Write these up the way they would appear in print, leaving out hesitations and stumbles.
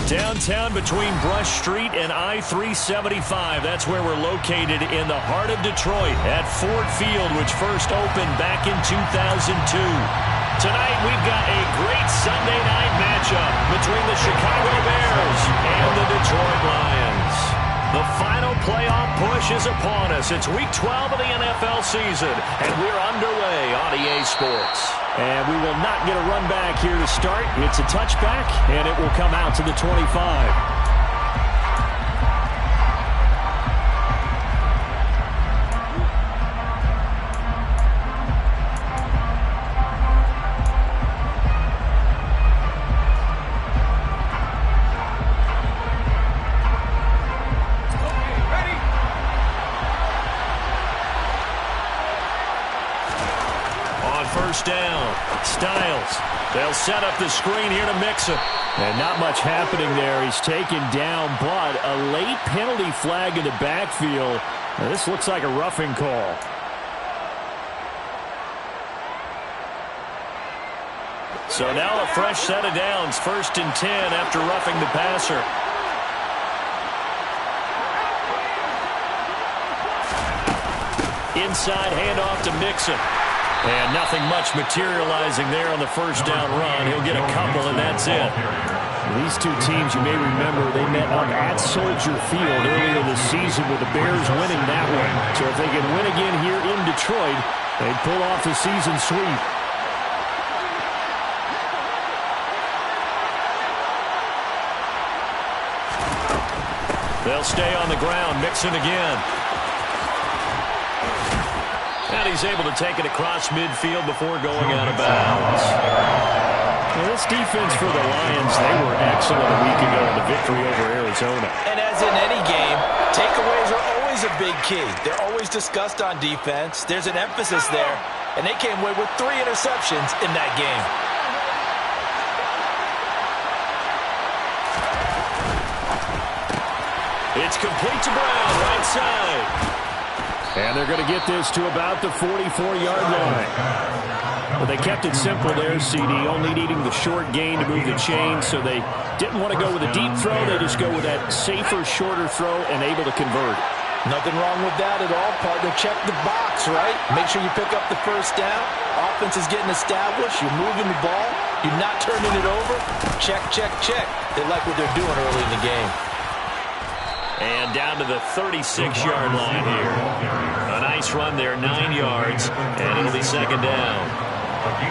Downtown between Brush Street and I-375. That's where we're located in the heart of Detroit at Ford Field, which first opened back in 2002. Tonight, we've got a great Sunday night matchup between the Chicago Bears and the Detroit Lions. The final playoff push is upon us. It's Week 12 of the NFL season, and we're underway on EA Sports. And we will not get a run back here to start. It's a touchback, and it will come out to the 25. First down. Styles. They'll set up the screen here to Mixon. And not much happening there. He's taken down, but a late penalty flag in the backfield. Now, this looks like a roughing call. So now a fresh set of downs. 1st and 10 after roughing the passer. Inside handoff to Mixon. And nothing much materializing there on the first down run. He'll get a couple, and that's it. These two teams, you may remember, they met up at Soldier Field earlier this season with the Bears winning that one. So if they can win again here in Detroit, they'd pull off the season sweep. They'll stay on the ground. Mixon again. And he's able to take it across midfield before going out of bounds. Well, this defense for the Lions, they were excellent a week ago in the victory over Arizona. And as in any game, takeaways are always a big key. They're always discussed on defense. There's an emphasis there. And they came away with 3 interceptions in that game. It's complete to Brown, right side. And they're going to get this to about the 44-yard line. But they kept it simple there, CD, only needing the short gain to move the chain, so they didn't want to go with a deep throw. They just go with that safer, shorter throw and able to convert. Nothing wrong with that at all, partner. Check the box, right? Make sure you pick up the first down. Offense is getting established. You're moving the ball. You're not turning it over. Check, check, check. They like what they're doing early in the game. And down to the 36-yard line here. A nice run there, 9 yards, and it'll be 2nd down.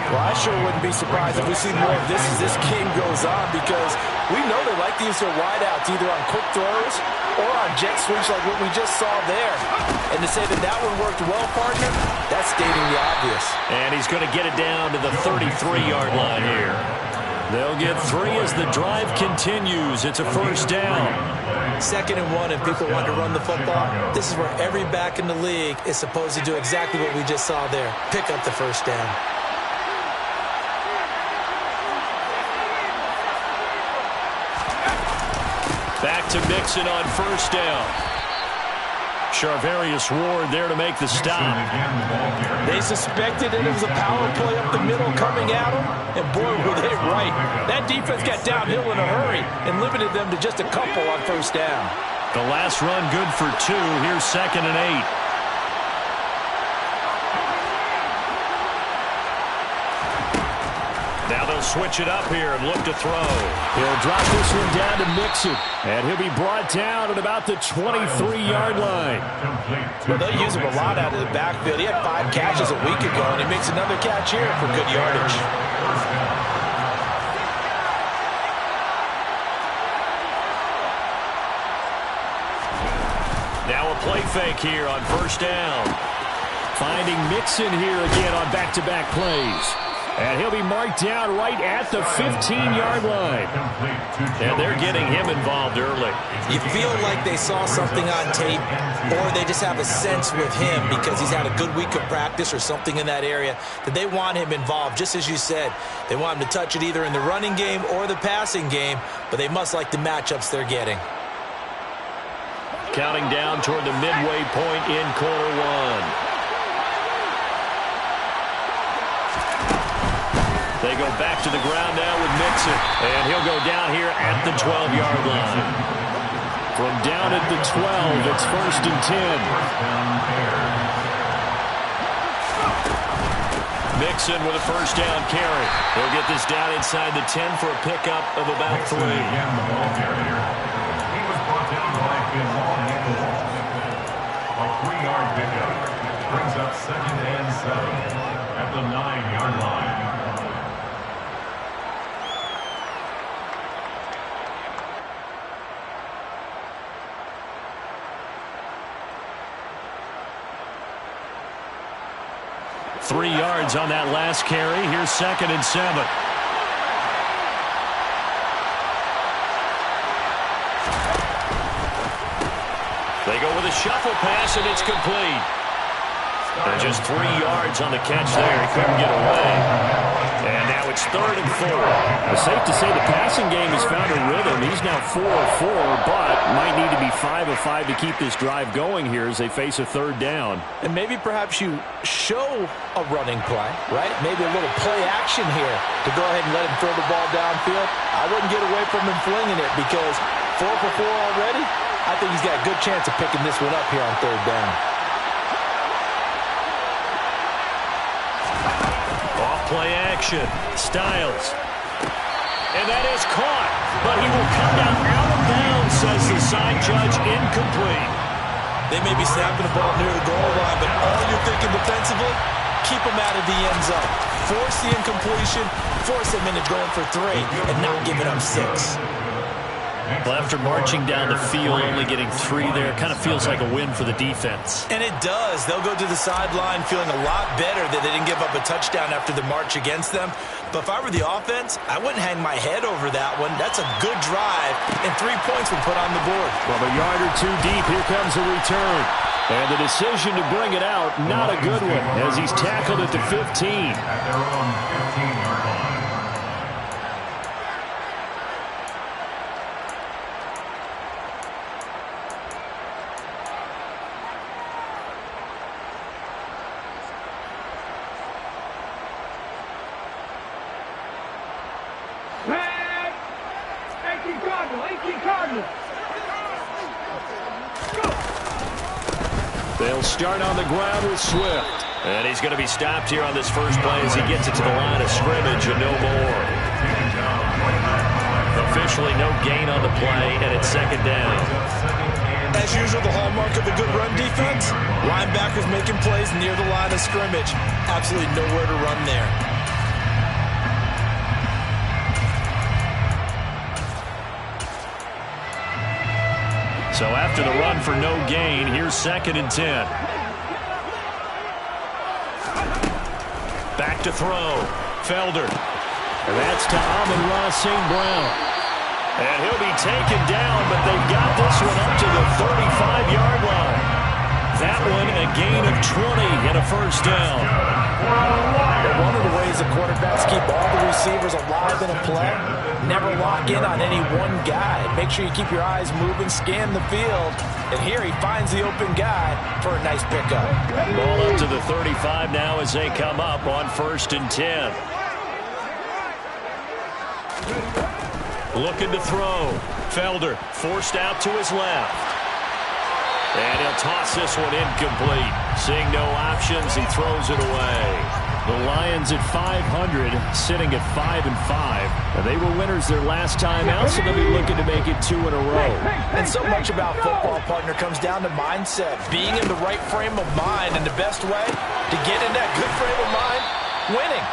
Well, I sure wouldn't be surprised if we see more of this as this game goes on, because we know they like to use their wideouts either on quick throws or on jet sweeps like what we just saw there. And to say that that one worked well, partner, that's stating the obvious. And he's going to get it down to the 33-yard line here. They'll get 3 as the drive continues. It's a 1st down. 2nd and 1, if people want to run the football, this is where every back in the league is supposed to do exactly what we just saw there. Pick up the 1st down. Back to Mixon on 1st down. Charvarius Ward there to make the stop. They suspected that it was a power play up the middle coming at them, and boy, were they right. That defense got downhill in a hurry and limited them to just a couple on 1st down. The last run good for 2. Here's 2nd and 8. Now they'll switch it up here and look to throw. He'll drop this one down to Mixon, and he'll be brought down at about the 23-yard line. Well, they'll use him a lot out of the backfield. He had 5 catches a week ago, and he makes another catch here for good yardage. Now a play fake here on 1st down. Finding Mixon here again on back-to-back plays. And he'll be marked down right at the 15-yard line. And they're getting him involved early. You feel like they saw something on tape, or they just have a sense with him because he's had a good week of practice or something in that area that they want him involved. Just as you said, they want him to touch it either in the running game or the passing game, but they must like the matchups they're getting. Counting down toward the midway point in quarter 1. They go back to the ground now with Mixon. And he'll go down here at the 12-yard line. From down at the 12, it's 1st and 10. Mixon with a first down carry. He'll get this down inside the 10 for a pickup of about 3. He was brought down by Bilal Nichols. A 3-yard pickup brings up 2nd and 7 at the 9-yard line. Three yards on that last carry. Here's 2nd and 7. They go with a shuffle pass, and it's complete. And just 3 yards on the catch there. He couldn't get away. And now it's 3rd and 4. It's safe to say the passing game has found a rhythm. He's now 4 of 4, but might need to be 5 of 5 to keep this drive going here as they face a 3rd down. And maybe perhaps you show a running play, right? Maybe a little play action here to go ahead and let him throw the ball downfield. I wouldn't get away from him flinging it because 4 for 4 already. I think he's got a good chance of picking this one up here on 3rd down. Play action. Styles. And that is caught. But he will come down out of bounds, says the side judge. Incomplete. They may be snapping the ball near the goal line, but all you're thinking defensively, keep them out of the end zone. Force the incompletion, force them into going for 3, and not giving up 6. Well, after marching down the field, only getting 3 there, kind of feels like a win for the defense. And it does. They'll go to the sideline feeling a lot better that they didn't give up a touchdown after the march against them. But if I were the offense, I wouldn't hang my head over that one. That's a good drive, and 3 points were put on the board. From a yard or 2 deep, here comes a return. And the decision to bring it out, not a good one, as he's tackled at the 15. At their own 15-yard line. They'll start on the ground with Swift. And he's going to be stopped here on this first play as he gets it to the line of scrimmage and no more. Officially no gain on the play, and it's 2nd down. As usual, the hallmark of a good run defense, linebackers making plays near the line of scrimmage. Absolutely nowhere to run there. So after the run for no gain, here's 2nd and 10. Back to throw. Felder. And that's to Amon-Ra St. Brown. And he'll be taken down, but they've got this one up to the 35-yard line. That one a gain of 20 and a first down. One of the ways the quarterbacks keep all the receivers alive in a play, never lock in on any one guy. Make sure you keep your eyes moving, scan the field. And here he finds the open guy for a nice pickup. Ball up to the 35 now as they come up on 1st and 10. Looking to throw. Felder forced out to his left. And he'll toss this one incomplete. Seeing no options, he throws it away. The Lions at 500, sitting at 5-5. They were winners their last time out, so they'll be looking to make it 2 in a row. And so much about football, partner, comes down to mindset. Being in the right frame of mind, and the best way to get in that good frame of mind, winning.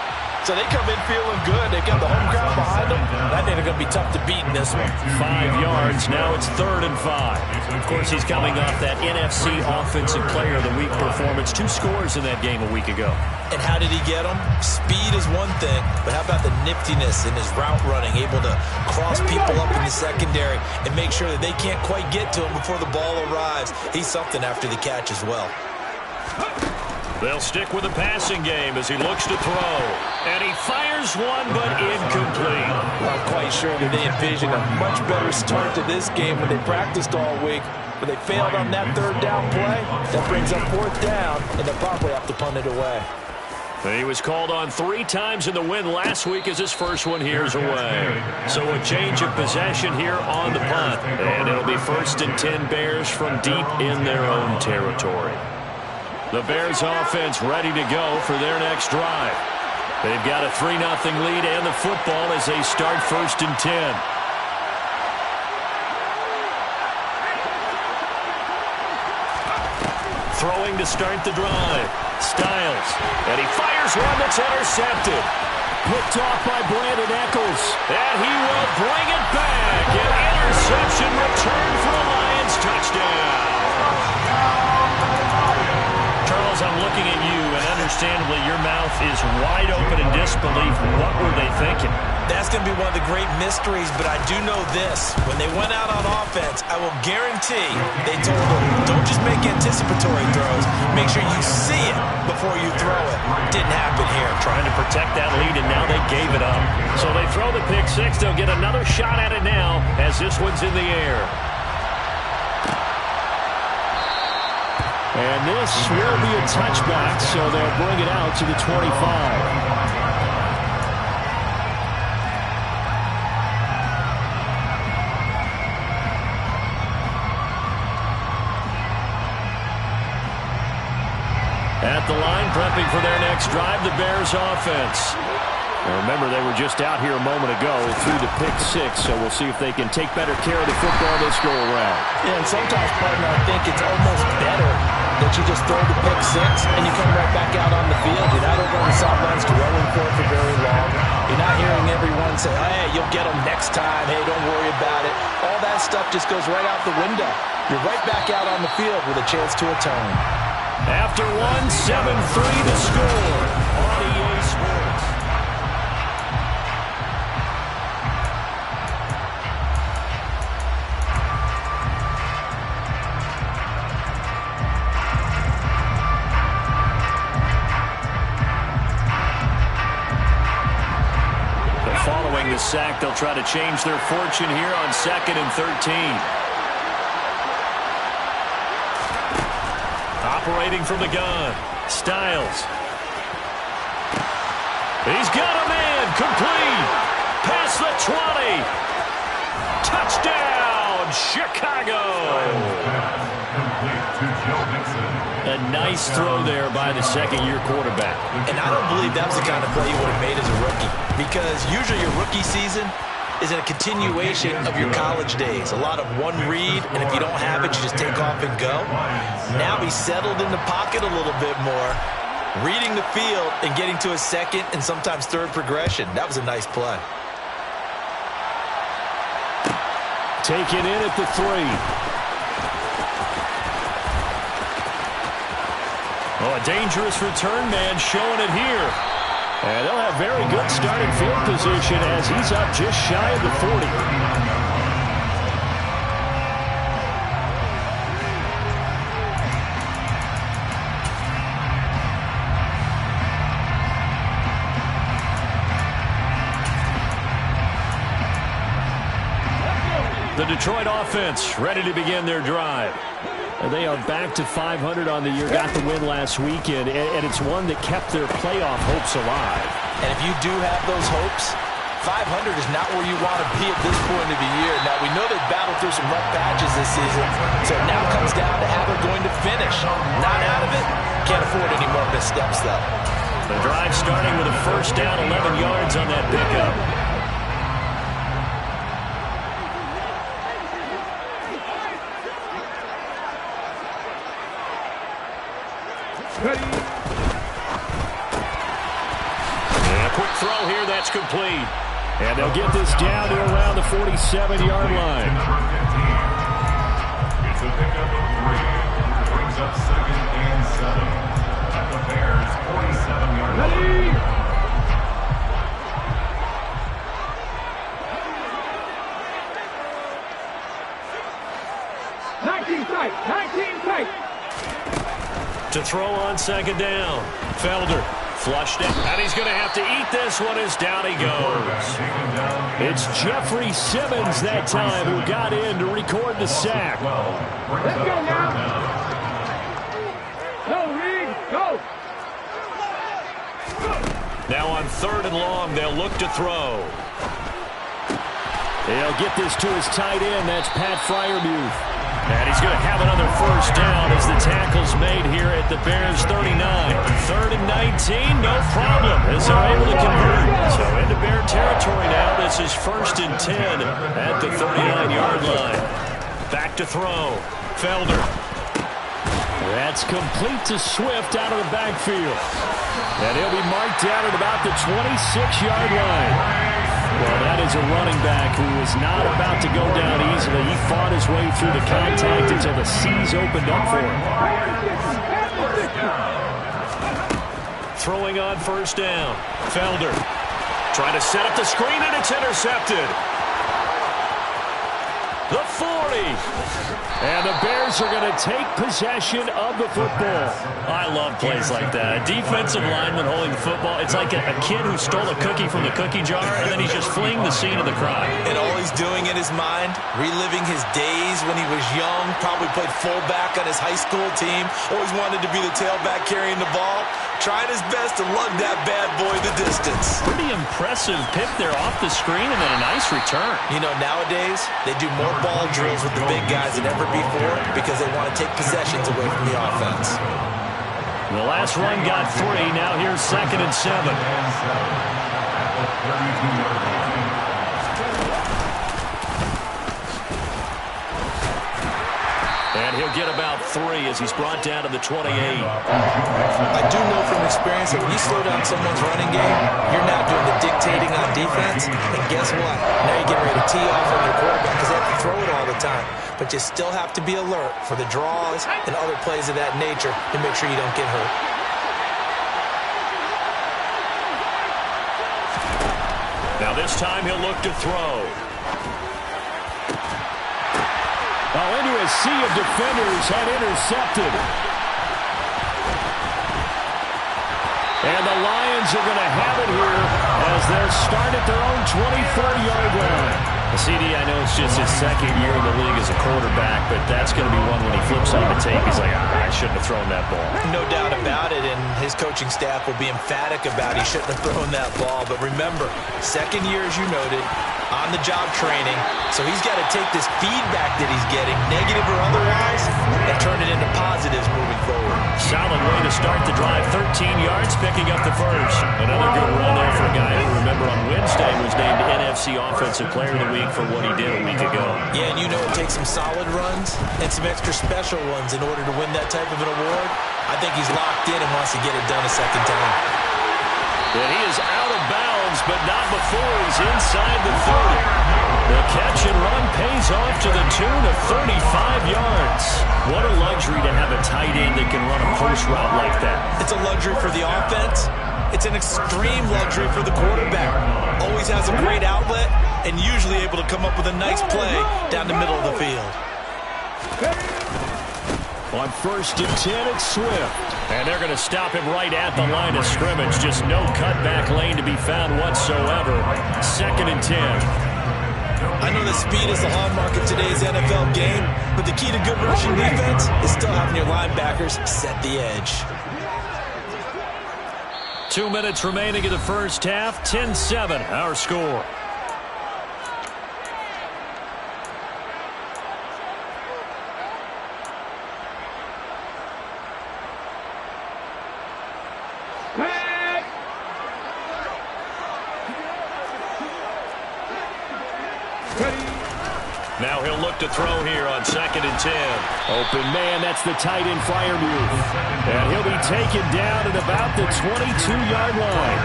So they come in feeling good. They've got the home crowd behind them. That ain't going to be tough to beat in this one. 5 yards. Now it's 3rd and 5. Of course, he's coming off that NFC Offensive Player of the Week performance. 2 scores in that game a week ago. And how did he get them? Speed is one thing, but how about the niftiness in his route running, able to cross people up in the secondary and make sure that they can't quite get to him before the ball arrives. He's something after the catch as well. They'll stick with the passing game as he looks to throw. And he fires one, but incomplete. I'm quite sure that they envisioned a much better start to this game when they practiced all week. But they failed on that 3rd down play. That brings up 4th down, and they'll probably have to punt it away. He was called on 3 times in the win last week as his first one here's away. So a change of possession here on the punt. And it'll be 1st and 10 Bears from deep in their own territory. The Bears offense ready to go for their next drive. They've got a 3-0 lead and the football as they start 1st and 10. Throwing to start the drive. Styles. And he fires one that's intercepted. Picked off by Brandon Echols. And he will bring it back. An interception return for a Lions touchdown. Charles, I'm looking at you, and understandably your mouth is wide open in disbelief. What were they thinking? That's going to be one of the great mysteries, but I do know this. When they went out on offense, I will guarantee they told them, don't just make anticipatory throws. Make sure you see it before you throw it. Didn't happen here. Trying to protect that lead, and now they gave it up. So they throw the pick six. They'll get another shot at it now as this one's in the air. And this will be a touchback, so they'll bring it out to the 25. At the line, prepping for their next drive, the Bears offense. Now remember, they were just out here a moment ago through the pick six, so we'll see if they can take better care of the football this go around. Yeah, and sometimes, partner, I think it's almost better that you just throw the pick six and you come right back out on the field. You're not over on the sidelines dwelling for it for very long. You're not hearing everyone say, hey, you'll get them next time. Hey, don't worry about it. All that stuff just goes right out the window. You're right back out on the field with a chance to atone. After 1, 7-3 to score on EA Sports. Following the sack, they'll try to change their fortune here on 2nd and 13. Operating from the gun. Styles. He's got a man. Complete. Past the 20. Touchdown, Chicago. A nice throw there by the second-year quarterback. And I don't believe that was the kind of play you would have made as a rookie, because usually your rookie season is a continuation of your college days. A lot of one read, and if you don't have it, you just take off and go. Now he's settled in the pocket a little bit more, reading the field and getting to a second and sometimes third progression. That was a nice play. Taken in at the 3. Oh, a dangerous return man showing it here. And they'll have very good starting field position as he's up just shy of the 40. The Detroit offense ready to begin their drive. And they are back to 500 on the year, got the win last weekend, and it's one that kept their playoff hopes alive. And if you do have those hopes, 500 is not where you want to be at this point of the year. Now, we know they've battled through some rough patches this season, so it now comes down to how they're going to finish. Not out of it, can't afford any more missteps, though. The drive starting with a first down, 11 yards on that pickup. And a quick throw here, that's complete. And they'll get this down to around the 47-yard line. It's a pickup of 3. Brings up 2nd and 7. At the Bears' 47-yard line. 19 tight. To throw on second down. Felder flushed it, and he's going to have to eat this one as down he goes. It's Jeffrey Simmons that time who got in to record the sack. Let's go now. Go, Reed. Go. Now on 3rd and long, they'll look to throw. He'll get this to his tight end. That's Pat Freiermuth. And he's going to have another first down as the tackle's made here at the Bears 39. 3rd and 19, no problem, as they're able to convert. So into Bear territory now. This is 1st and 10 at the 39-yard line. Back to throw. Felder. That's complete to Swift out of the backfield. And he'll be marked down at about the 26-yard line. Well, that is a running back who is not about to go down easily. He fought his way through the contact until the seas opened up for him. Throwing on 1st down. Felder trying to set up the screen, and it's intercepted. The 40. And the Bears are going to take possession of the football. I love plays like that. A defensive lineman holding the football. It's like a kid who stole a cookie from the cookie jar, and then he's just fleeing the scene of the crime. And all he's doing in his mind, reliving his days when he was young, probably played fullback on his high school team, always wanted to be the tailback carrying the ball, trying his best to lug that bad boy the distance. Pretty impressive pick there off the screen, and then a nice return. You know, nowadays, they do more ball drills with the big guys than ever before because they want to take possessions away from the offense. The last run got 3. Now here's 2nd and 7. And he'll get about 3 as he's brought down to the 28. I do know from experience that when you slow down someone's running game, you're now doing the dictating on defense. And guess what? Now you're getting ready to tee off on your quarterback because they have to throw it all the time. But you still have to be alert for the draws and other plays of that nature to make sure you don't get hurt. Now this time he'll look to throw. Oh, into a sea of defenders, had intercepted. And the Lions are going to have it here as they'll start at their own 24-yard line. CD, I know it's just his 2nd year in the league as a quarterback, but that's going to be one when he flips on the tape. He's like, I shouldn't have thrown that ball. No doubt about it, and his coaching staff will be emphatic about he shouldn't have thrown that ball. But remember, 2nd year, as you noted, on-the-job training, so he's got to take this feedback that he's getting, negative or otherwise, and turn it into positives moving forward. Solid way to start the drive. 13 yards, picking up the first. Another good run there for a guy who, remember, on Wednesday was named NFC Offensive Player of the Week for what he did a week ago. Yeah, and you know it takes some solid runs and some extra special ones in order to win that type of an award. I think he's locked in and wants to get it done a 2nd time. And he is out of bounds, but not before he's inside the 30. The catch and run pays off to the tune of 35 yards. What a luxury to have a tight end that can run a post route like that. It's a luxury for the offense. It's an extreme luxury for the quarterback. Always has a great outlet and usually able to come up with a nice play down the middle of the field. On 1st and 10, it's Swift. And they're going to stop him right at the line of scrimmage. Just no cutback lane to be found whatsoever. 2nd and 10. I know that speed is the hallmark of today's NFL game, but the key to good rushing defense is still having your linebackers set the edge. 2 minutes remaining in the first half. 10-7, our score. Now he'll look to throw here on 2nd and 10. Open man, that's the tight end Freiermuth. And he'll be taken down at about the 22-yard line.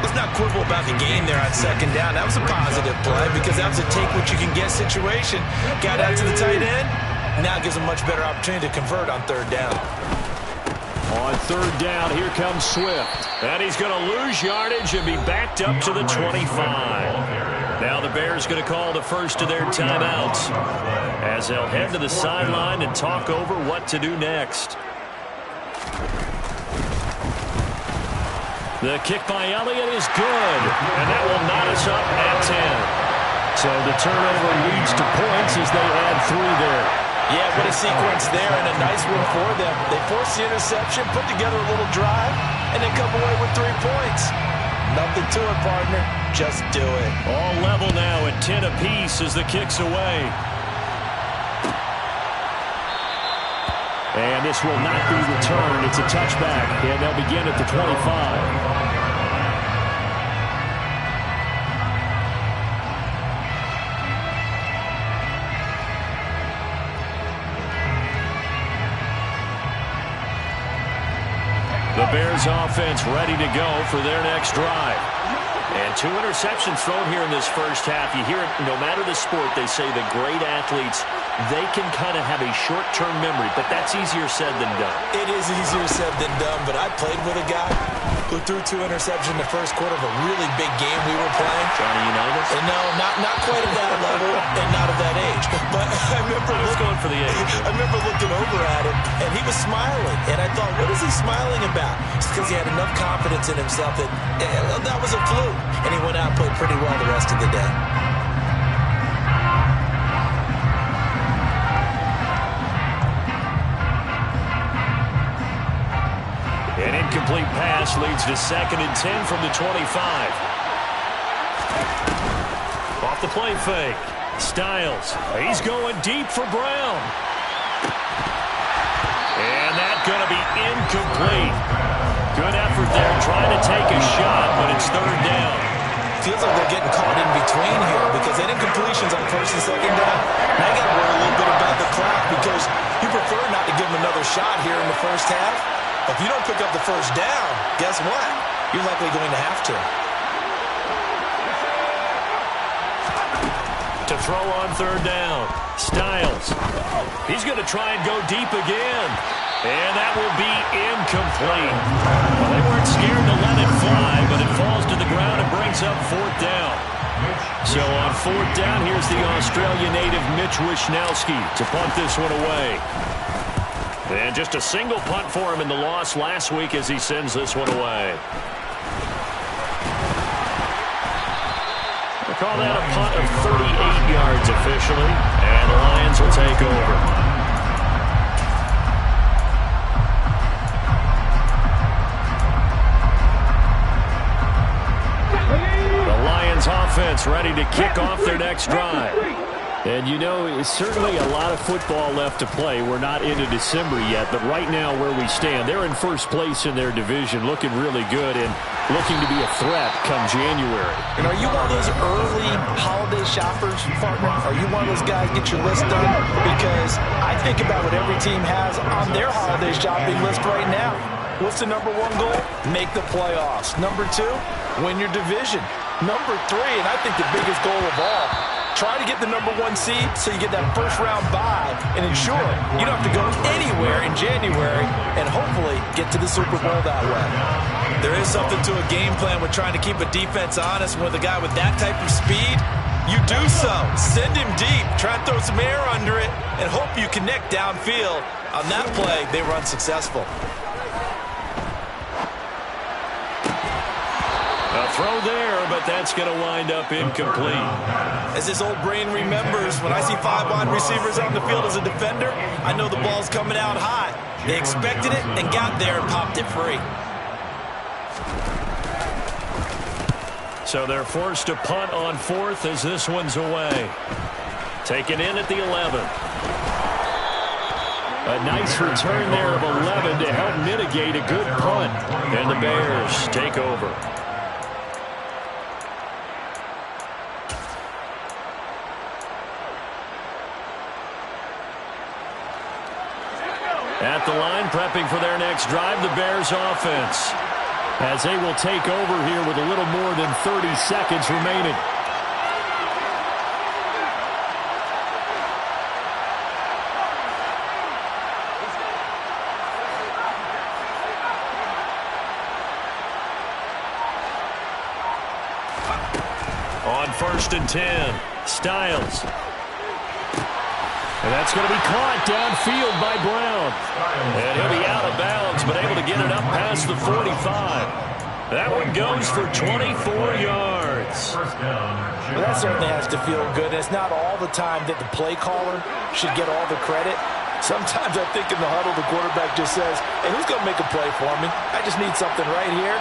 Let's not quibble about the game there on 2nd down. That was a positive play because that was a take-what-you-can-get situation. Got out to the tight end. Now it gives him a much better opportunity to convert on 3rd down. On 3rd down, here comes Swift. And he's going to lose yardage and be backed up to the 25. Now the Bears going to call the first of their timeouts as they'll head to the sideline and talk over what to do next. The kick by Elliott is good, and that will knot us up at 10. So the turnover leads to points as they add 3 there. Yeah, what a sequence there and a nice one for them. They forced the interception, put together a little drive, and then come away with 3 points. Nothing to it, partner. Just do it. All level now at 10 apiece as the kick's away. And this will not be returned. It's a touchback, and they'll begin at the 25. The Bears offense ready to go for their next drive. And 2 interceptions thrown here in this first half. You hear it, no matter the sport, they say the great athletes, they can kind of have a short-term memory, but that's easier said than done. It is easier said than done, but I played with a guy who threw 2 interceptions in the first quarter of a really big game we were playing. Johnny Unitas? And no, not quite at that level and not at that age. But I remember going for the age. I remember looking over at him, and he was smiling. And I thought, what is he smiling about? It's because he had enough confidence in himself that that was a fluke. And he went out and played pretty well the rest of the day. An incomplete pass leads to 2nd and 10 from the 25. Off the play fake. Styles. He's going deep for Brown. And that's going to be incomplete. Good effort there trying to take a shot, but it's 3rd down. Feels like they're getting caught in between here because they did completions on 1st and 2nd down. Now you got to worry a little bit about the clock because you prefer not to give them another shot here in the first half. If you don't pick up the 1st down, guess what? You're likely going to have to. To throw on 3rd down. Styles. He's going to try and go deep again. And that will be incomplete. Well, they weren't scared to let it fly, but it falls to the ground and brings up 4th down. So on 4th down, here's the Australia native Mitch Wishnowsky to punt this one away. And just a single punt for him in the loss last week as he sends this one away. We'll call that a punt of 38 yards officially, and the Lions will take over. Offense ready to kick off their next drive. And you know, it's certainly a lot of football left to play. We're not into December yet, but right now where we stand, they're in first place in their division, looking really good and looking to be a threat come January. And are you one of those early holiday shoppers, partner? Are you one of those guys get your list done? Because I think about what every team has on their holiday shopping list right now. What's the number 1 goal? Make the playoffs. Number 2, win your division. Number 3, and I think the biggest goal of all, try to get the number 1 seed so you get that first-round bye and ensure you don't have to go anywhere in January and hopefully get to the Super Bowl that way. There is something to a game plan with trying to keep a defense honest. With a guy with that type of speed, you do so. Send him deep, try and throw some air under it, and hope you connect downfield. On that play, they were unsuccessful. A throw there, but that's going to wind up incomplete. As this old brain remembers, when I see 5 wide receivers on the field as a defender, I know the ball's coming out high. They expected it and got there and popped it free. So they're forced to punt on 4th as this one's away. Taken in at the 11. A nice return there of 11 to help mitigate a good punt. And the Bears take over. At the line, prepping for their next drive, the Bears offense. As they will take over here with a little more than 30 seconds remaining. On 1st and 10, Styles. And that's going to be caught downfield by Brown. And he'll be out of bounds, but able to get it up past the 45. That one goes for 24 yards. Well, that certainly has to feel good. And it's not all the time that the play caller should get all the credit. Sometimes I think in the huddle, the quarterback just says, hey, who's going to make a play for me? I just need something right here.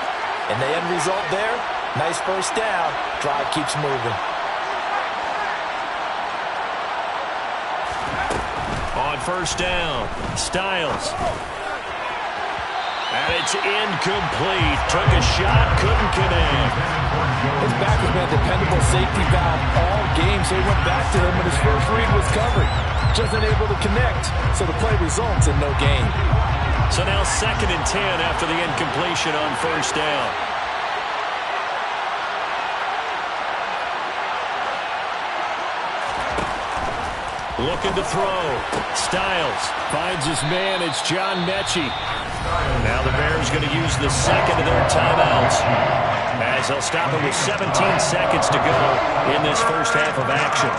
And the end result there, nice first down. Drive keeps moving. On first down, Styles. And it's incomplete. Took a shot, couldn't connect. His back has been a dependable safety valve all game, so he went back to him when his first read was covered. Just unable to connect, so the play results in no gain. So now 2nd and 10 after the incompletion on first down. Looking to throw. Styles finds his man. It's John Mechie. Now the Bears going to use the second of their timeouts as they'll stop it with 17 seconds to go in this first half of action.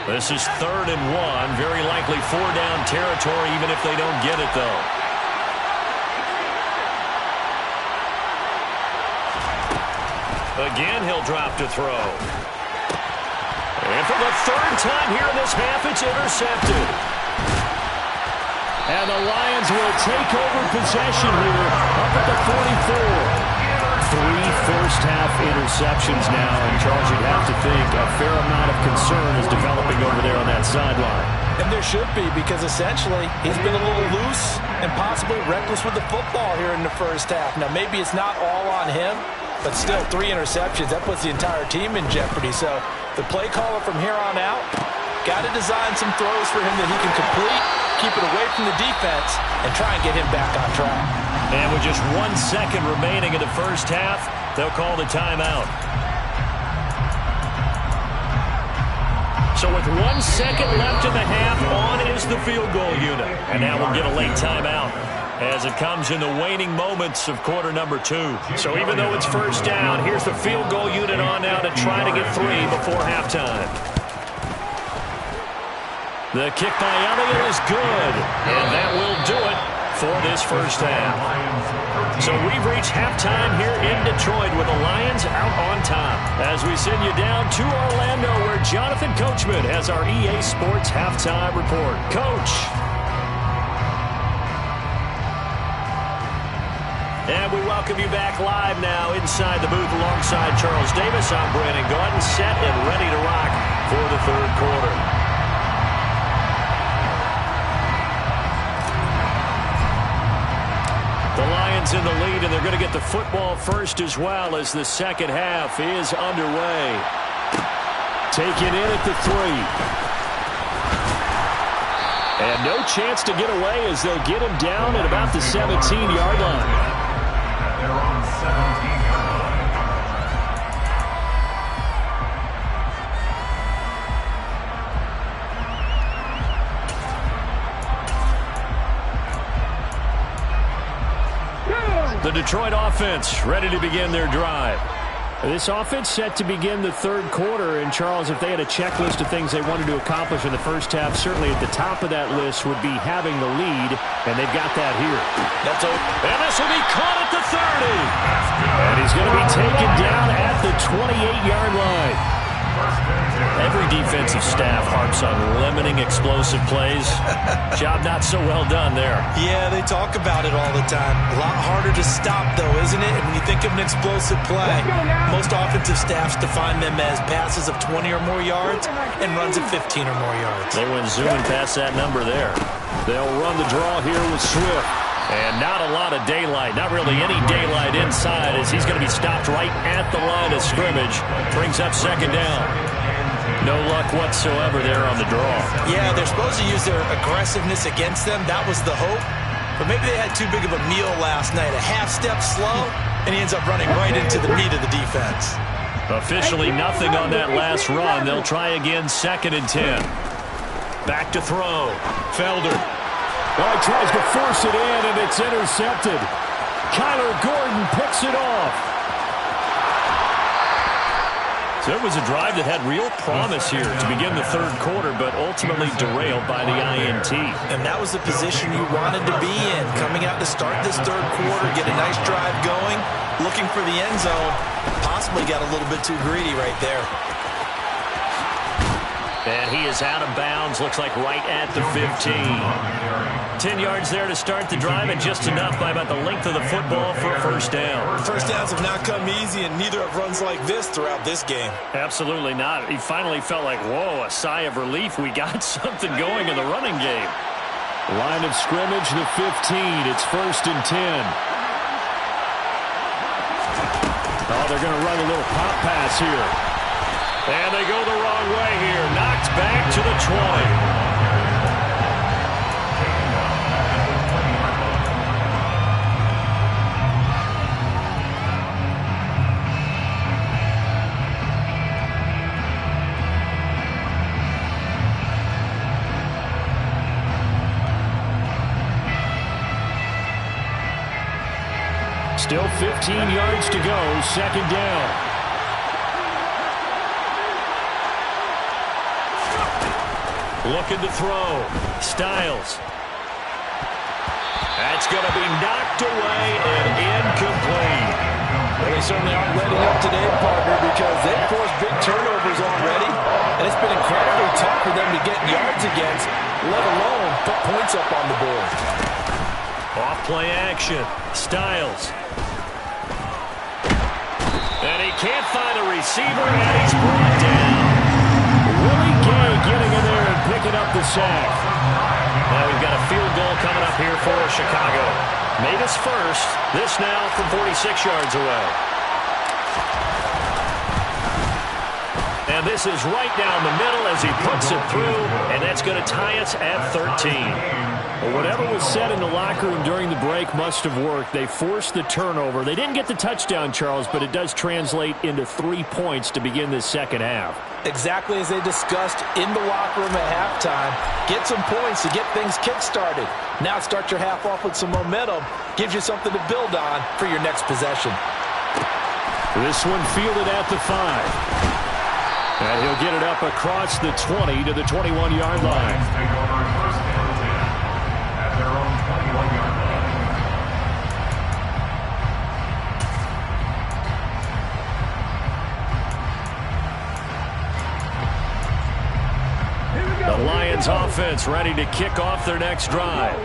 This is 3rd and 1. Very likely 4-down territory even if they don't get it, though. Again, he'll drop to throw. And for the 3rd time here in this half, it's intercepted. And the Lions will take over possession here up at the 44. 3 first-half interceptions now, and Charles, you'd have to think a fair amount of concern is developing over there on that sideline. And there should be, because essentially he's been a little loose and possibly reckless with the football here in the first half. Now, maybe it's not all on him, but still 3 interceptions. That puts the entire team in jeopardy. So the play caller from here on out got to design some throws for him that he can complete, keep it away from the defense, and try and get him back on track. And with just 1 second remaining in the first half, they'll call the timeout. So with 1 second left in the half, on is the field goal unit. And now we'll get a late timeout as it comes in the waning moments of quarter number 2. So even though it's first down, here's the field goal unit on now to try to get 3 before halftime. The kick by Elliott is good, and that will do it for this first half. So we've reached halftime here in Detroit with the Lions out on top. As we send you down to Orlando where Jonathan Coachman has our EA Sports halftime report. Coach. And we welcome you back live now inside the booth alongside Charles Davis. I'm Brandon Gaudin, set and ready to rock for the 3rd quarter. The Lions in the lead, and they're going to get the football first as well as the second half is underway. Taken in at the 3. And no chance to get away as they'll get him down at about the 17-yard line. They're on 17-yard line. The Detroit offense ready to begin their drive. This offense set to begin the 3rd quarter, and Charles, if they had a checklist of things they wanted to accomplish in the first half, certainly at the top of that list would be having the lead, and they've got that here. That's open. And this will be caught at the 30. And he's going to be taken down at the 28-yard line. Every defensive staff harps on limiting explosive plays. Job not so well done there. Yeah, they talk about it all the time. A lot harder to stop, though, isn't it? And when you think of an explosive play, most offensive staffs define them as passes of 20 or more yards and runs of 15 or more yards. They went zooming past that number there. They'll run the draw here with Swift. And not a lot of daylight, not really any daylight inside as he's going to be stopped right at the line of scrimmage. Brings up second down. No luck whatsoever there on the draw. Yeah, they're supposed to use their aggressiveness against them. That was the hope. But maybe they had too big of a meal last night. A half step slow, and he ends up running right into the meat of the defense. Officially nothing on that last run. They'll try again, 2nd and 10. Back to throw. Felder. Well, he tries to force it in, and it's intercepted. Kyler Gordon picks it off. So it was a drive that had real promise here to begin the 3rd quarter, but ultimately derailed by the INT. And that was the position you wanted to be in. Coming out to start this 3rd quarter, get a nice drive going, looking for the end zone. Possibly got a little bit too greedy right there. And he is out of bounds, looks like right at the 15. 10 yards there to start the drive, and just enough by about the length of the football for a first down. First downs have not come easy, and neither have runs like this throughout this game. Absolutely not. He finally felt like, whoa, a sigh of relief. We got something going in the running game. Line of scrimmage, the 15. It's 1st and 10. Oh, they're going to run a little pop pass here. And they go the wrong way here. Knocked back to the 20. Still 15 yards to go, 2nd down. Looking to throw. Styles. That's going to be knocked away and incomplete. Well, they certainly aren't letting up today, partner, because they've forced big turnovers already, and it's been incredibly tough for them to get yards against, let alone put points up on the board. Off play action. Styles. And he can't find a receiver, and he's brought down. Willie Gay getting in there and picking up the sack. Now we've got a field goal coming up here for Chicago. Made his first. This now from 46 yards away. And this is right down the middle as he puts it through, and that's going to tie us at 13. Well, whatever was said in the locker room during the break must have worked. They forced the turnover. They didn't get the touchdown, Charles, but it does translate into 3 points to begin this second half. Exactly as they discussed in the locker room at halftime. Get some points to get things kick-started. Now start your half off with some momentum. Gives you something to build on for your next possession. This one fielded at the 5. And he'll get it up across the 20 to the 21-yard line. Take over 1st and 10 at their own 21-yard line. The Lions offense ready to kick off their next drive.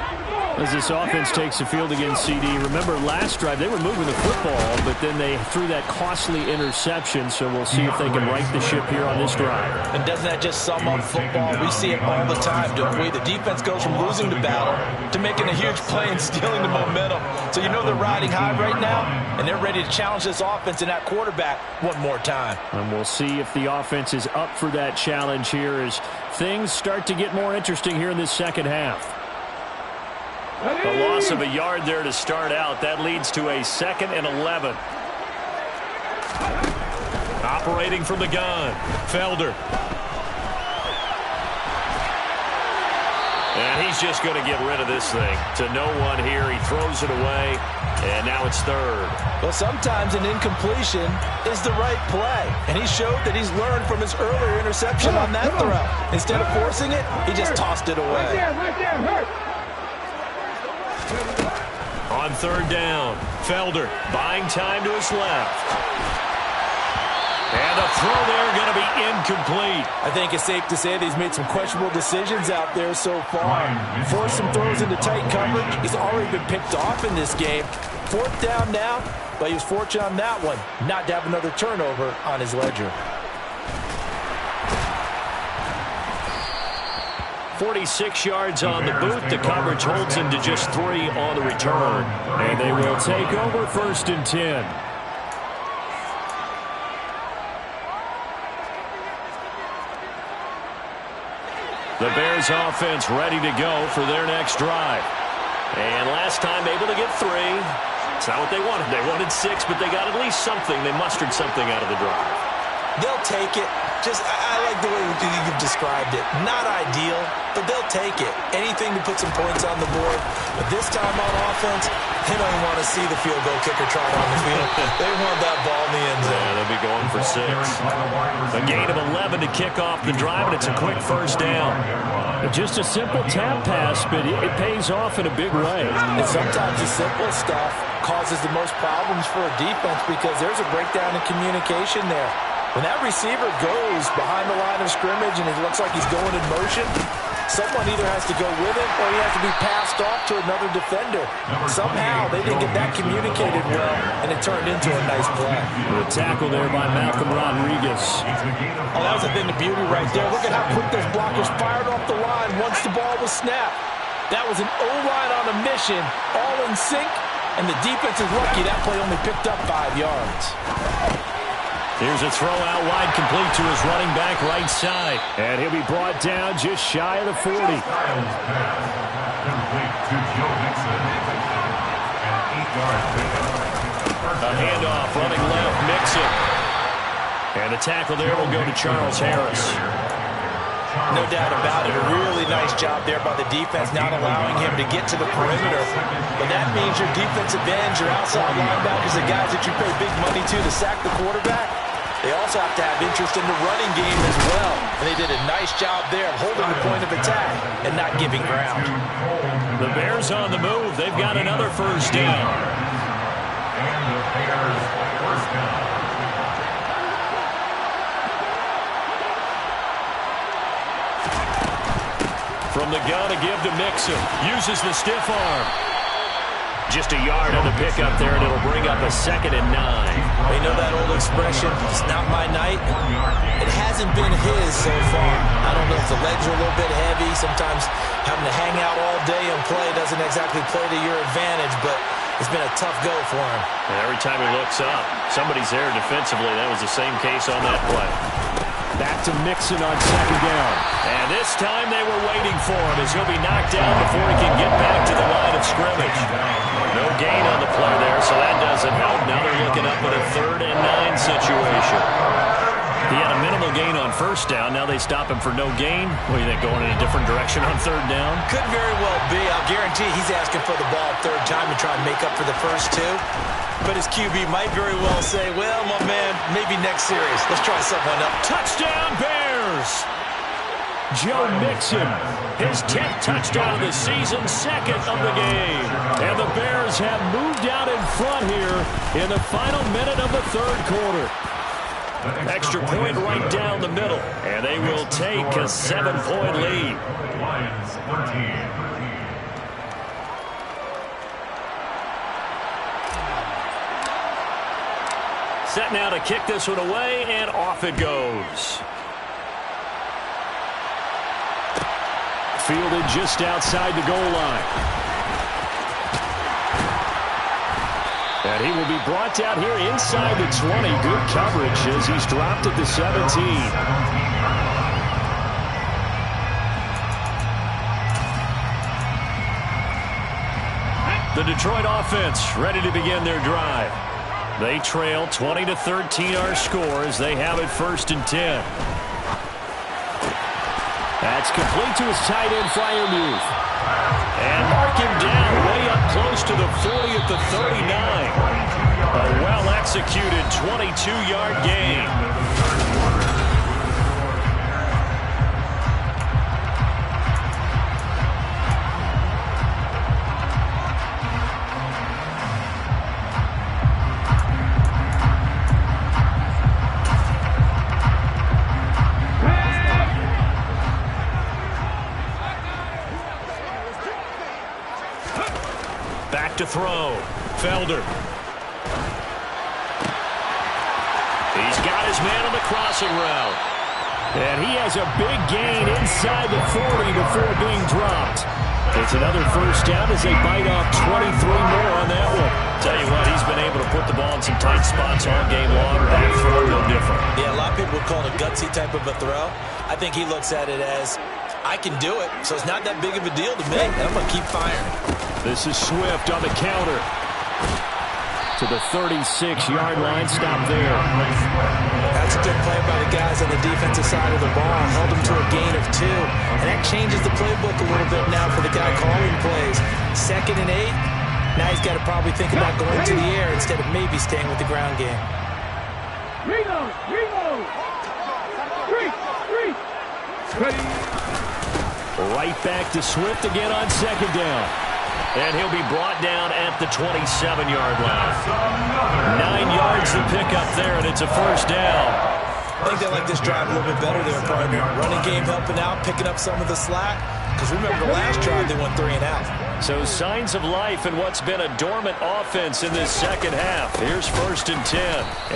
As this offense takes the field against CD. Remember, last drive, they were moving the football, but then they threw that costly interception, so we'll see if they can right the ship here on this drive. And doesn't that just sum up football? We see it all the time, don't we? The defense goes from losing the battle to making a huge play and stealing the momentum. So you know they're riding high right now, and they're ready to challenge this offense and that quarterback one more time. And we'll see if the offense is up for that challenge here as things start to get more interesting here in this second half. A loss of a yard there to start out. That leads to a 2nd and 11. Operating from the gun. Felder. And he's just going to get rid of this thing. To no one here. He throws it away. And now it's 3rd. Well, sometimes an incompletion is the right play. And he showed that he's learned from his earlier interception on that throw. Instead of forcing it, he just tossed it away. Right there, hurt. On 3rd down, Felder buying time to his left. And the throw there going to be incomplete. I think it's safe to say that he's made some questionable decisions out there so far. Forced some throws into tight coverage. He's already been picked off in this game. 4th down now, but he was fortunate on that one not to have another turnover on his ledger. 46 yards on the boot. The coverage holds him to just 3 on the return. And they will take over 1st and 10. The Bears offense ready to go for their next drive. And last time able to get 3. It's not what they wanted. They wanted 6, but they got at least something. They mustered something out of the drive. They'll take it. I like the way you've described it. Not ideal, but they'll take it. Anything to put some points on the board. But this time on offense, they don't even want to see the field goal kicker trot on the field. They want that ball in the end zone. Yeah, they'll be going for 6. A gain of 11 to kick off the drive, and it's a quick first down. Just a simple tap pass, but it pays off in a big way. And sometimes the simple stuff causes the most problems for a defense because there's a breakdown in communication there. When that receiver goes behind the line of scrimmage and it looks like he's going in motion, someone either has to go with him or he has to be passed off to another defender. Somehow they didn't get that communicated well, and it turned into a nice play. The tackle there by Malcolm Rodriguez. Oh, that was a thing of beauty right there. Look at how quick those blockers fired off the line once the ball was snapped. That was an O-line on a mission, all in sync, and the defense is lucky that play only picked up 5 yards. Here's a throw out wide, complete to his running back right side. And he'll be brought down just shy of the 40. Complete to Joe Mixon. An 8-yard pickup. A handoff, running left, Mixon. And the tackle there will go to Charles Harris. No doubt about it. A really nice job there by the defense, not allowing him to get to the perimeter. But that means your defensive ends, your outside linebackers, the guys that you pay big money to sack the quarterback, they also have to have interest in the running game as well. And they did a nice job there of holding the point of attack and not giving ground. The Bears on the move. They've got another first down. And the Bears first down. From the gun, a give to Mixon. Uses the stiff arm. Just a yard on the pickup there, and it'll bring up a 2nd and 9. You know that old expression, it's not my night? It hasn't been his so far. I don't know if the legs are a little bit heavy. Sometimes having to hang out all day and play doesn't exactly play to your advantage, but it's been a tough go for him. And every time he looks up, somebody's there defensively. That was the same case on that play. Back to Mixon on 2nd down. And this time they were waiting for him as he'll be knocked down before he can get back to the line of scrimmage. No gain on the play there, so that doesn't help. Now they're looking up at a 3rd and 9 situation. He had a minimal gain on first down. Now they stop him for no gain. What do you think, going in a different direction on 3rd down? Could very well be. I'll guarantee he's asking for the ball 3rd time to try and make up for the first 2. But his QB might very well say, well, my man, maybe next series. Let's try someone else. Touchdown, Bears! Joe Mixon, his 10th touchdown of the season, 2nd of the game. And the Bears have moved out in front here in the final minute of the 3rd quarter. Extra point right down the middle, and they will take a 7-point lead. Lions 13. Set now to kick this one away, and off it goes. Fielded just outside the goal line. And he will be brought down here inside the 20. Good coverage as he's dropped at the 17. The Detroit offense ready to begin their drive. They trail 20-13 our score as they have it 1st and 10. That's complete to his tight end, Freiermuth. And mark him down way up close to the 40 at the 39. A well-executed 22-yard gain. To throw. Felder. He's got his man on the crossing route. And he has a big gain inside the 40 before being dropped. It's another first down as they bite off 23 more on that one. Tell you what, he's been able to put the ball in some tight spots all game long. That throw, no different. Yeah, a lot of people would call it a gutsy type of a throw. I think he looks at it as, I can do it, so it's not that big of a deal to me, and I'm going to keep firing. This is Swift on the counter. To the 36-yard line, stop there. That's a good play by the guys on the defensive side of the ball. Held him to a gain of 2. And that changes the playbook a little bit now for the guy calling plays. 2nd and 8. Now he's got to probably think about going to the air instead of maybe staying with the ground game. Reload! Right back to Swift again on 2nd down. And he'll be brought down at the 27-yard line. 9 yards to pick up there, and it's a first down. I think they like this drive a little bit better there, partner. Running game helping out, picking up some of the slack. Because remember, the last drive they went 3 and out. So signs of life in what's been a dormant offense in this second half. Here's 1st and 10.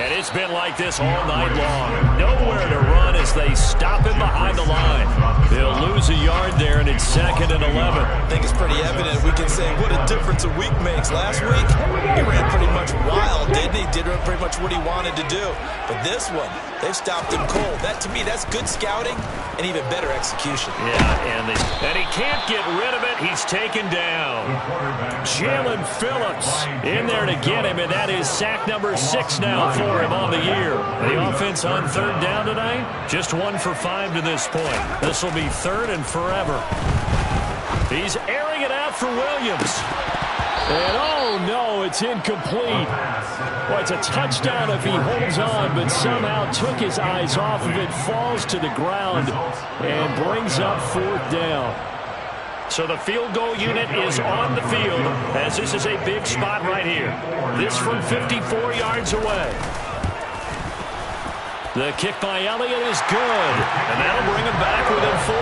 And it's been like this all night long. Nowhere to run as they stop him behind the line. They'll lose a yard there, and it's 2nd and 11. I think it's pretty evident. We can say what a difference a week makes. Last week, he ran pretty much wild, didn't he? Did pretty much what he wanted to do. But this one, they've stopped him cold. That, to me, that's good scouting and even better execution. Yeah, and he can't get rid of it. He's taken down. Jalen Phillips in there to get him, and that is sack number 6 now for him on the year. The offense on 3rd down tonight, just 1 for 5 to this point. This will be 3rd and forever. He's airing it out for Williams. And oh no, it's incomplete. Well, it's a touchdown if he holds on, but somehow took his eyes off of it, falls to the ground, and brings up 4th down. So the field goal unit is on the field, as this is a big spot right here. This from 54 yards away. The kick by Elliott is good, and that'll bring him back within 4.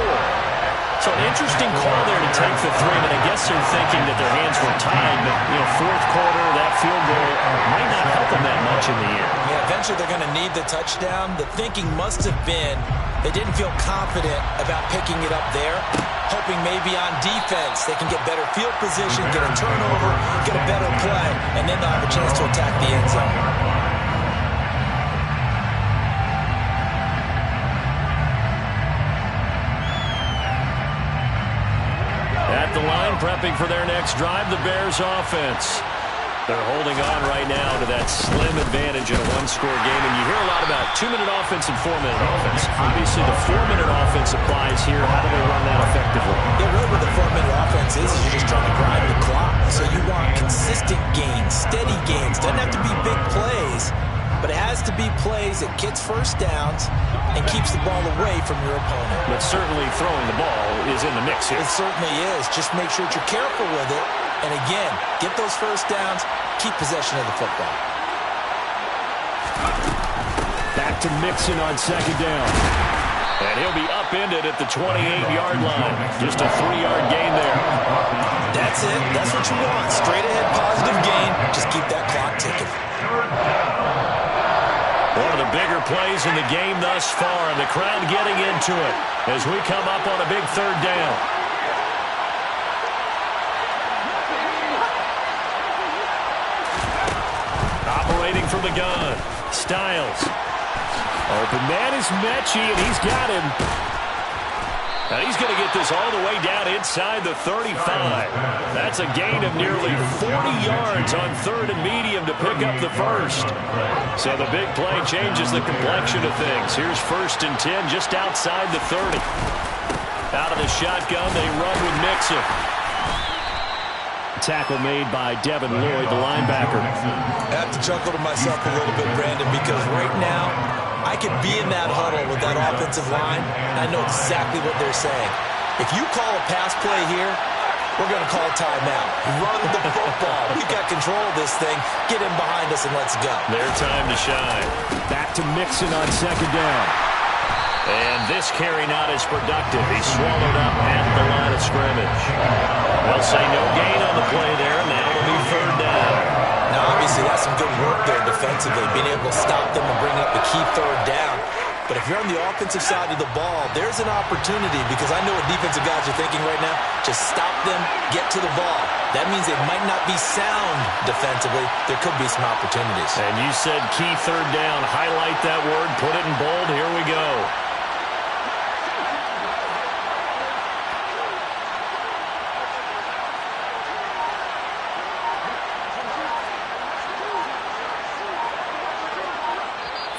So an interesting call there to take the 3, but I guess they're thinking that their hands were tied. But, 4th quarter, that field goal might not help them that much in the end. Yeah, eventually they're going to need the touchdown. The thinking must have been they didn't feel confident about picking it up there, hoping maybe on defense they can get better field position, get a turnover, get a better play, and then they'll have a chance to attack the end zone. At the line, prepping for their next drive, the Bears offense. They're holding on right now to that slim advantage in a 1-score game. And you hear a lot about 2-minute offense and 4-minute offense. Obviously, the 4-minute offense applies here. How do they run that effectively? Yeah, really what the 4-minute offense is you're just trying to grind the clock. So you want consistent gains, steady gains. Doesn't have to be big plays, but it has to be plays that gets first downs and keeps the ball away from your opponent. But certainly throwing the ball is in the mix here. It certainly is. Just make sure that you're careful with it. And again, get those first downs, keep possession of the football. Back to Mixon on 2nd down. And he'll be upended at the 28-yard line. Just a 3-yard gain there. That's it. That's what you want. Straight ahead positive gain. Just keep that clock ticking. One of the bigger plays in the game thus far, and the crowd getting into it as we come up on a big 3rd down. Operating from the gun, Styles. Open man is Mechie, and he's got him. Now he's going to get this all the way down inside the 35. That's a gain of nearly 40 yards on 3rd and medium to pick up the 1st. So the big play changes the complexion of things. Here's 1st and 10 just outside the 30. Out of the shotgun, they run with Mixon. Tackle made by Devin Lloyd, the linebacker. I have to chuckle to myself a little bit, Brandon, because right now I could be in that huddle with that offensive line, and I know exactly what they're saying. If you call a pass play here, we're going to call timeout. Run the football. We've got control of this thing. Get in behind us and let's go. Their time to shine. Back to Mixon on 2nd down. And this carry not as productive. He's swallowed up at the line of scrimmage. They'll say no gain on the play there, and now it'll be 3rd down. Now, obviously, that's some good work there defensively, being able to stop them and bring up the key 3rd down. But if you're on the offensive side of the ball, there's an opportunity, because I know what defensive guys are thinking right now. Just stop them, get to the ball. That means they might not be sound defensively. There could be some opportunities. And you said key 3rd down. Highlight that word. Put it in bold. Here we go.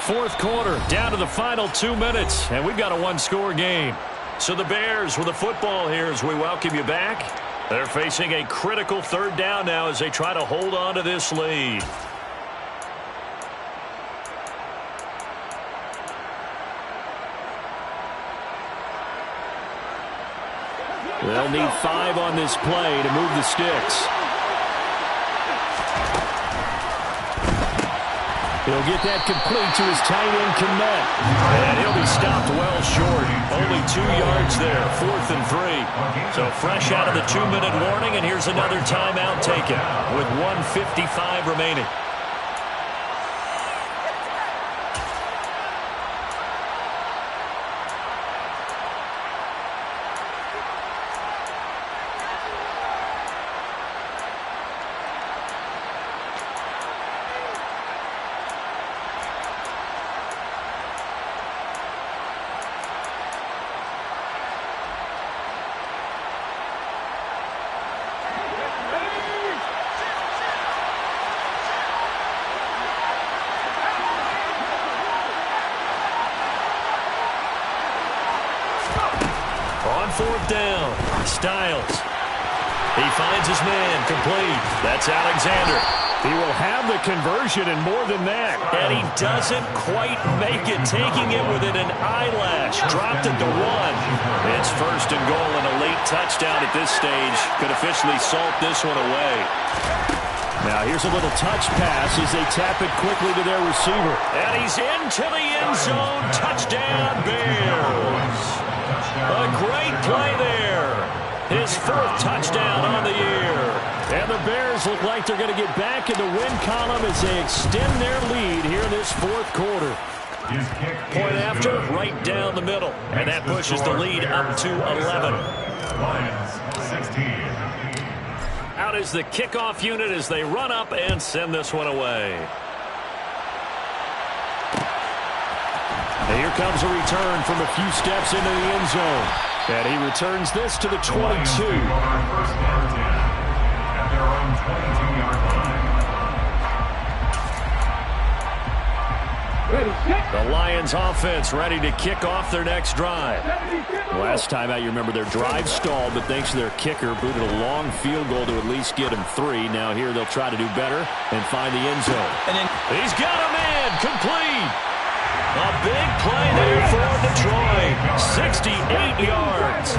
Fourth quarter, down to the final 2 minutes, and we've got a 1-score game. So the Bears with the football here as we welcome you back. They're facing a critical 3rd down now as they try to hold on to this lead. They'll need 5 on this play to move the sticks. He'll get that complete to his tight end, Kmet. And he'll be stopped well short. Only 2 yards there, 4th and 3. So fresh out of the 2-minute warning, and here's another timeout taken with 1:55 remaining. On 4th down, Styles. He finds his man, complete. That's Alexander. He will have the conversion and more than that. And he doesn't quite make it, taking it within an eyelash. Dropped it to 1. It's 1st and goal, and a late touchdown at this stage could officially salt this one away. Now here's a little touch pass as they tap it quickly to their receiver. And he's into the end zone. Touchdown, Bears. A great play there. His 4th touchdown on the year. And the Bears look like they're going to get back in the win column as they extend their lead here in this 4th quarter. Point after, right down the middle. And that pushes the lead up to 11. Lions 16. Out is the kickoff unit as they run up and send this one away. And here comes a return from a few steps into the end zone. And he returns this to the 22. First down 10 at their own 22-yard line. The Lions offense ready to kick off their next drive. Last time out, you remember their drive stalled, but thanks to their kicker, booted a long field goal to at least get him 3. Now here they'll try to do better and find the end zone. And then he's got a man, complete. A big play there for Detroit. 68 yards.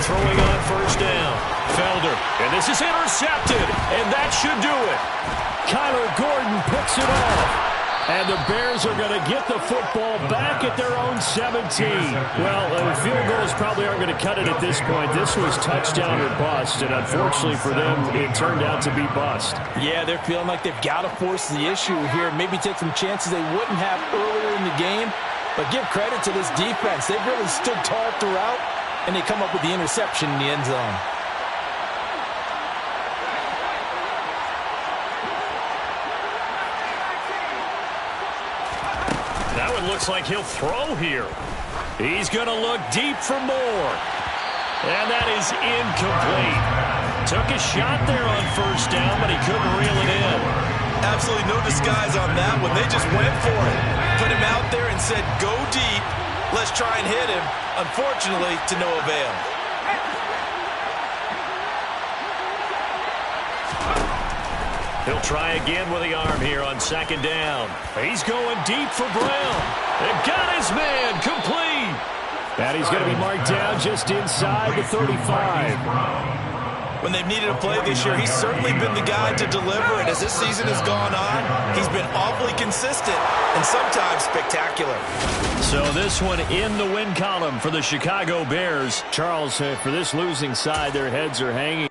Throwing on 1st down. Felder. And this is intercepted. And that should do it. Kyler Gordon picks it off. And the Bears are going to get the football back at their own 17. Well, field goals probably aren't going to cut it at this point. This was touchdown or bust, and unfortunately for them, it turned out to be bust. Yeah, they're feeling like they've got to force the issue here. Maybe take some chances they wouldn't have earlier in the game. But give credit to this defense. They've really stood tall throughout, and they come up with the interception in the end zone. Now it looks like he'll throw here. He's going to look deep for more. And that is incomplete. Took a shot there on 1st down, but he couldn't reel it in. Absolutely no disguise on that one. They just went for it. Put him out there and said, go deep. Let's try and hit him. Unfortunately, to no avail. He'll try again with the arm here on 2nd down. He's going deep for Brown. They've got his man, complete. And he's going to be marked down just inside the 35. When they've needed a play this year, he's certainly been the guy to deliver. And as this season has gone on, he's been awfully consistent and sometimes spectacular. So this one in the win column for the Chicago Bears. Charles, for this losing side, their heads are hanging.